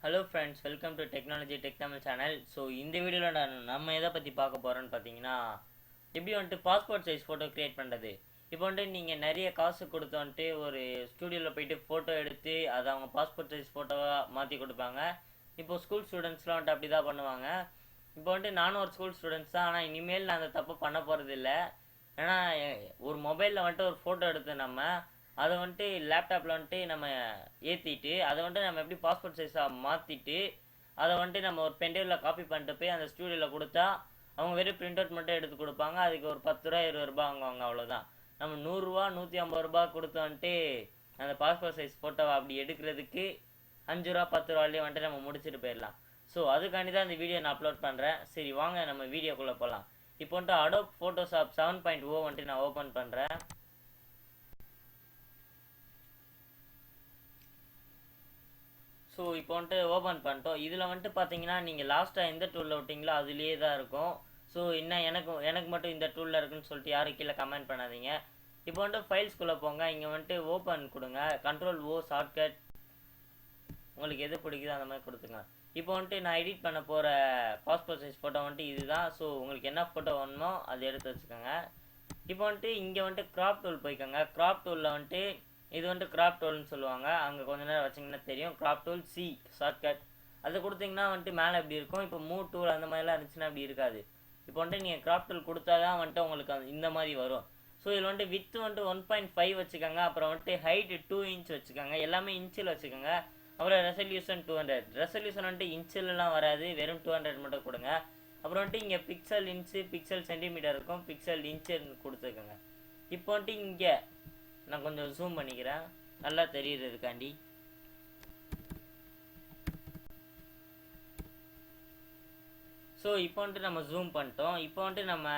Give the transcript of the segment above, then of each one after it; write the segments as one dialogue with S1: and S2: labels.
S1: Hello friends, welcome to Technology Tech Tamil channel. So இந்த வீடியோல நம்ம எதை பத்தி பார்க்க போறோம்னு பாத்தீங்கன்னா எப்படி வந்துட்டு பாஸ்போர்ட் சைஸ் போட்டோ கிரியேட் பண்றது. இப்போ வந்துட்டு நீங்க நிறைய காசு கொடுத்து வந்துட்டு ஒரு ஸ்டுடியோல போயிட்டு போட்டோ எடுத்து அதை அவங்க பாஸ்போர்ட் சைஸ் போட்டோவா மாத்தி கொடுப்பாங்க. இப்போ ஸ்கூல் ஸ்டூடெண்ட்ஸ்லாம் வந்துட்டு அப்படிதான் பண்ணுவாங்க. இப்போ வந்துட்டு நானும் ஒரு ஸ்கூல் ஸ்டூடெண்ட்ஸ் தான். ஆனால் இனிமேல் நான் அந்த தப்பு பண்ண போறது இல்லை. ஏன்னா ஒரு மொபைலில் வந்துட்டு ஒரு ஃபோட்டோ எடுத்து நம்ம அதை வந்துட்டு லேப்டாப்பில் வந்துட்டு நம்ம ஏற்றிட்டு அதை வந்துட்டு நம்ம எப்படி பாஸ்போர்ட் சைஸாக மாற்றிட்டு அதை வந்துட்டு நம்ம ஒரு பென்ட்ரைவில் காப்பி பண்ணிட்டு போய் அந்த ஸ்டூடியோவில் கொடுத்தா அவங்க வெறும் பிரிண்ட் அவுட் மட்டும் எடுத்து கொடுப்பாங்க. அதுக்கு ஒரு 10 ரூபா 20 ரூபா வாங்குவாங்க, அவ்வளோதான். நம்ம 100 ரூபா 150 ரூபா கொடுத்து வந்துட்டு அந்த பாஸ்போர்ட் சைஸ் ஃபோட்டோவை அப்படி எடுக்கிறதுக்கு 5 ரூபா 10 ரூபாலேயே வந்துட்டு நம்ம முடிச்சுட்டு போயிடலாம். ஸோ அதுக்காண்டி தான் இந்த வீடியோ நான் அப்லோட் பண்ணுறேன். சரி வாங்க நம்ம வீடியோக்குள்ளே போகலாம். இப்போ வந்துட்டு அடோப் ஃபோட்டோஷாப் 7.0 வந்துட்டு நான் ஓப்பன் பண்ணுறேன். ஸோ இப்போ வந்துட்டு ஓப்பன் பண்ணிட்டோம். இதில் வந்துட்டு பார்த்தீங்கன்னா நீங்கள் லாஸ்ட்டாக எந்த டூலில் விட்டிங்களோ அதுலேயே தான் இருக்கும். ஸோ இன்னும் எனக்கு மட்டும் இந்த டூலில் இருக்குன்னு சொல்லிட்டு யாரும் கீழே கமெண்ட் பண்ணாதீங்க. இப்போ வந்துட்டு ஃபைல்ஸ்குள்ளே போங்க. இங்கே வந்துட்டு ஓப்பன் கொடுங்க. Ctrl+O ஷார்ட்கட் உங்களுக்கு எது பிடிக்குதோ அந்த மாதிரி கொடுத்துங்க. இப்போ வந்துட்டு நான் எடிட் பண்ண போகிற பாஸ்போர்ட் சைஸ் ஃபோட்டோ வந்துட்டு இதுதான். ஸோ உங்களுக்கு என்ன ஃபோட்டோ வேணுமோ அதை எடுத்து வச்சுக்கோங்க. இப்போ வந்துட்டு இங்கே வந்துட்டு க்ராப் டூல் போய்க்கோங்க. க்ராப் டூலில் வந்துட்டு இது வந்துட்டு க்ராப் டூல்னு சொல்லுவாங்க. அங்கே கொஞ்ச நேரம் வச்சிங்கன்னா தெரியும். க்ராப் டூல் சி ஷார்ட்கட் அது கொடுத்தீங்கன்னா வந்துட்டு மேலே எப்படி இருக்கும். இப்போ மூவ் டூல் அந்த மாதிரிலாம் இருந்துச்சுன்னா அப்படி இருக்காது. இப்போ வந்துட்டு நீங்கள் க்ராப் டூல் கொடுத்தா தான் வந்துட்டு உங்களுக்கு இந்த மாதிரி வரும். ஸோ இதில் வந்துட்டு வித்து வந்துட்டு 1.5 வச்சுக்கோங்க. அப்புறம் வந்துட்டு ஹைட்டு 2 இன்ச் வச்சுக்கோங்க. எல்லாமே இன்ச்சில் வச்சுக்கோங்க. அப்புறம் ரெசல்யூஷன் 200. ரெசல்யூஷன் வந்துட்டு இன்ச்சிலலாம் வராது, வெறும் 200 மட்டும் கொடுங்க. அப்புறம் வந்துட்டு இங்கே பிக்சல் இன்ச்சு பிக்சல் சென்டிமீட்டர் இருக்கும், பிக்சல் இன்ச்சு கொடுத்துக்கோங்க. இப்போ வந்துட்டு இங்கே நான் கொஞ்சம் ஜூம் பண்ணிக்கிறேன் நல்லா தெரியுறதுக்காண்டி. ஸோ இப்போ வந்துட்டு நம்ம ஜூம் பண்ணிட்டோம். இப்போ வந்துட்டு நம்ம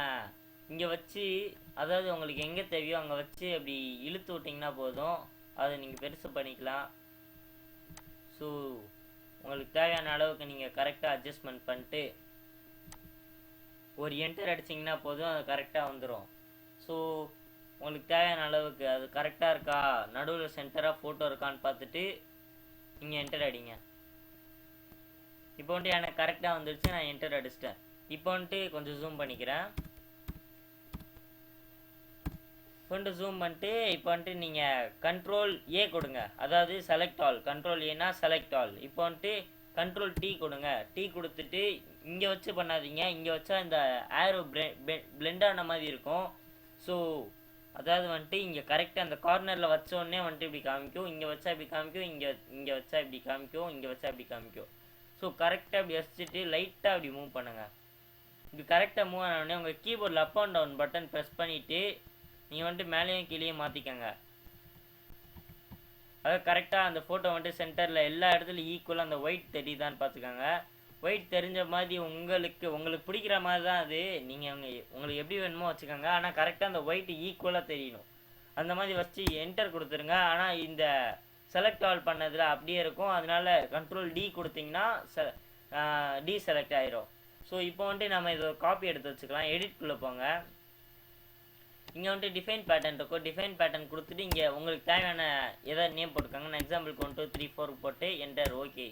S1: இங்கே வச்சு அதாவது உங்களுக்கு எங்கே தேவையோ அங்கே வச்சு அப்படி இழுத்து விட்டிங்கன்னா போதும். அதை நீங்கள் பெருசு பண்ணிக்கலாம். ஸோ உங்களுக்கு தேவையான அளவுக்கு நீங்கள் கரெக்டாக அட்ஜஸ்ட்மெண்ட் பண்ணிட்டு ஒரு என்டர் அடிச்சிங்கன்னா போதும், அது கரெக்டாக வந்துடும். ஸோ உங்களுக்கு தேவையான அளவுக்கு அது கரெக்டாக இருக்கா, நடுவில் சென்டராக ஃபோட்டோ இருக்கான்னு பார்த்துட்டு இங்கே என்டர் அடிங்க. இப்போ வந்துட்டு எனக்கு கரெக்டாக வந்துடுச்சு, நான் என்டர் அடிச்சிட்டேன். இப்போ வந்துட்டு கொஞ்சம் ஜூம் பண்ணிக்கிறேன். கொண்டு ஜூம் பண்ணிட்டு இப்போ வந்துட்டு நீங்கள் Ctrl+A கொடுங்க. அதாவது செலக்ட் ஆல். Ctrl+Aனா செலக்ட் ஆல். இப்போ வந்துட்டு Ctrl+T கொடுங்க. டீ கொடுத்துட்டு இங்கே வச்சு பண்ணாதீங்க. இங்கே வச்சா இந்த ஆரோ பிளெண்ட் ஆன மாதிரி இருக்கும். ஸோ அதாவது வந்துட்டு இங்கே கரெக்டாக அந்த கார்னரில் வச்சோடனே வந்துட்டு இப்படி காமிக்கும். இங்கே வச்சா இப்படி காமிக்கும், இங்கே வச்சா இப்படி காமிக்கும், இங்கே வச்சா இப்படி காமிக்கும். ஸோ கரெக்டாக அப்படி வச்சுட்டு லைட்டாக அப்படி மூவ் பண்ணுங்கள். இப்படி கரெக்டாக மூவ் ஆனோடனே உங்கள் கீபோர்டில் up and down button press பண்ணிவிட்டு நீங்கள் வந்துட்டு மேலேயும் கீழேயும் மாற்றிக்கங்க. அதாவது கரெக்டாக அந்த ஃபோட்டோ வந்துட்டு சென்டரில் எல்லா இடத்துலையும் ஈக்குவலாக அந்த ஒயிட் தெரியுதான்னு பார்த்துக்கோங்க. ஒயிட் தெரிஞ்ச மாதிரி உங்களுக்கு பிடிக்கிற மாதிரி தான் அது. நீங்கள் உங்களுக்கு எப்படி வேணுமோ வச்சுக்கோங்க. ஆனால் கரெக்டாக அந்த ஒயிட் ஈக்குவலாக தெரியணும். அந்த மாதிரி வச்சு என்டர் கொடுத்துருங்க. ஆனால் இந்த செலக்ட் ஆல் பண்ணதில் அப்படியே இருக்கும். அதனால Ctrl+D கொடுத்தீங்கன்னா டி செலக்ட் ஆயிரும். ஸோ இப்போ வந்துட்டு நம்ம இதை காப்பி எடுத்து வச்சுக்கலாம். எடிட்குள்ளே போங்க. இங்கே வந்துட்டு டிஃபைன் பேட்டர்ன் இருக்கும். டிஃபைன் பேட்டர்ன் கொடுத்துட்டு இங்கே உங்களுக்கு தேவையான எதாவது நேம் போட்டுக்கோங்க. நான் எக்ஸாம்பிளுக்கு 1 2 3 4 போட்டு என்டர் ஓகே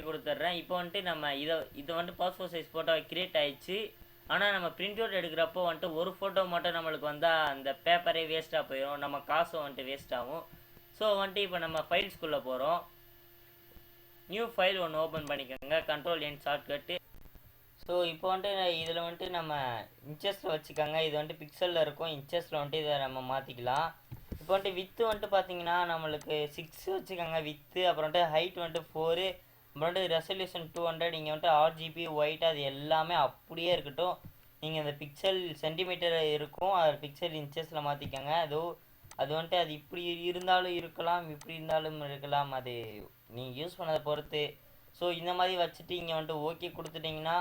S1: கொடுத்துட்றேன். இப்போ வந்துட்டு நம்ம இதை வந்துட்டு பாஸ்போர்ட் சைஸ் ஃபோட்டோவை கிரியேட் ஆயிடுச்சு. ஆனால் நம்ம பிரிண்ட் அவுட் எடுக்கிறப்போ வந்துட்டு ஒரு ஃபோட்டோ மட்டும் நம்மளுக்கு வந்தால் அந்த பேப்பரே வேஸ்ட்டாக போயிடும், நம்ம காசும் வந்துட்டு வேஸ்ட் ஆகும். ஸோ வந்துட்டு இப்போ நம்ம ஃபைல்ஸ்குள்ளே போகிறோம். நியூ ஃபைல் ஒன்று ஓப்பன் பண்ணிக்கோங்க. Ctrl+N shortcut. ஸோ இப்போ வந்துட்டு இதில் வந்துட்டு நம்ம இன்ச்சஸில் வச்சுக்கோங்க. இது வந்துட்டு பிக்சலில் இருக்கும், இன்ச்சஸில் வந்துட்டு இதை நம்ம மாற்றிக்கலாம். இப்போ வந்துட்டு வித்து வந்துட்டு பார்த்தீங்கன்னா நம்மளுக்கு 6 வச்சுக்கோங்க வித்து. அப்புறம் வந்துட்டு ஹைட் வந்துட்டு 4. அப்புறம் வந்துட்டு ரெசல்யூஷன் 200. இங்கே வந்துட்டு RGB ஒயிட் அது எல்லாமே அப்படியே இருக்கட்டும். நீங்கள் இந்த பிக்சல் சென்டிமீட்டர் இருக்கும், அது பிக்சல் இன்ச்சஸில் மாற்றிக்கோங்க. அது வந்துட்டு அது இப்படி இருந்தாலும் இருக்கலாம், இப்படி இருந்தாலும் இருக்கலாம், அது நீங்கள் யூஸ் பண்ணதை பொறுத்து. ஸோ இந்த மாதிரி வச்சுட்டு இங்கே வந்துட்டு ஓகே கொடுத்துட்டிங்கன்னா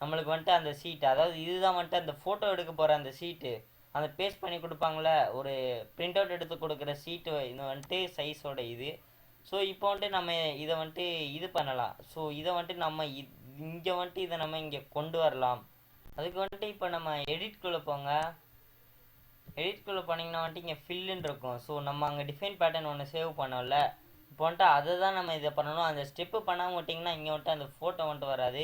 S1: நம்மளுக்கு வந்துட்டு அந்த சீட்டு, அதாவது இதுதான் வந்துட்டு அந்த ஃபோட்டோ எடுக்க போகிற அந்த சீட்டு, அந்த பேஸ்ட் பண்ணி கொடுப்பாங்களே ஒரு பிரிண்ட் அவுட் எடுத்து கொடுக்குற சீட்டு, இது வந்துட்டு சைஸோட இது. ஸோ இப்போ வந்துட்டு நம்ம இதை வந்துட்டு இது பண்ணலாம். ஸோ இதை வந்துட்டு நம்ம இங்கே வந்துட்டு இதை நம்ம இங்கே கொண்டு வரலாம். அதுக்கு வந்துட்டு இப்போ நம்ம எடிட்குள்ளே போங்க. எடிட்குள்ளே போனீங்கன்னா வந்துட்டு இங்கே ஃபில்லுன்னு இருக்கும். ஸோ நம்ம அங்கே டிஃபைன் பேட்டர்ன் ஒன்று சேவ் பண்ணோம்ல, இப்போ வந்துட்டு அதை தான் நம்ம இதை பண்ணணும். அந்த ஸ்டெப்பு பண்ணாமல் விட்டிங்கன்னா இங்கே வந்துட்டு அந்த ஃபோட்டோ வந்துட்டு வராது.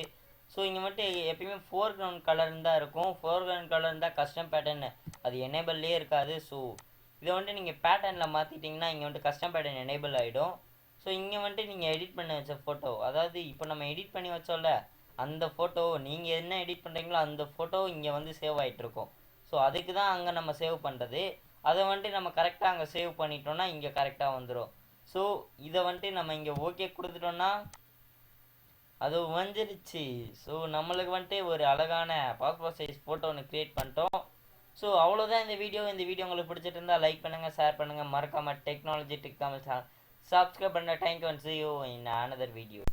S1: ஸோ இங்கே வந்துட்டு எப்பயுமே ஃபோர் கிரவுண்ட் கலர் தான் இருக்கும். ஃபோர் கிரவுண்ட் கலர் இருந்தால் கஸ்டம் பேட்டர்ன் அது எனேபிள்லேயே இருக்காது. ஸோ இதை வந்துட்டு நீங்கள் பேட்டர்னில் மாற்றிட்டிங்கன்னா இங்கே வந்துட்டு கஸ்டம் பேட்டர்ன் எனேபிள் ஆகிடும். ஸோ இங்கே வந்துட்டு நீங்கள் எடிட் பண்ணி வச்ச ஃபோட்டோ, அதாவது இப்போ நம்ம எடிட் பண்ணி வச்சோம்ல அந்த ஃபோட்டோ, நீங்கள் என்ன எடிட் பண்ணுறீங்களோ அந்த ஃபோட்டோ இங்கே வந்து சேவ் ஆகிட்ருக்கும். ஸோ அதுக்கு தான் அங்கே நம்ம சேவ் பண்ணுறது. அதை வந்துட்டு நம்ம கரெக்டாக அங்கே சேவ் பண்ணிட்டோன்னா இங்கே கரெக்டாக வந்துடும். ஸோ இதை வந்துட்டு நம்ம இங்கே ஓகே கொடுத்துட்டோன்னா அது வந்துடுச்சு. ஸோ நம்மளுக்கு வந்துட்டு ஒரு அழகான பாஸ்போர்ட் சைஸ் ஃபோட்டோ ஒன்று க்ரியேட் பண்ணிட்டோம். ஸோ அவ்வளோதான் இந்த வீடியோ. இந்த வீடியோ உங்களுக்கு பிடிச்சிட்டு இருந்தால் லைக் பண்ணுங்கள், ஷேர் பண்ணுங்கள், மறக்காமல் டெக்னாலஜி டிக் தமிழ் சப்ஸ்கிரைப் பண்ணுற. Thank you and see you in another video.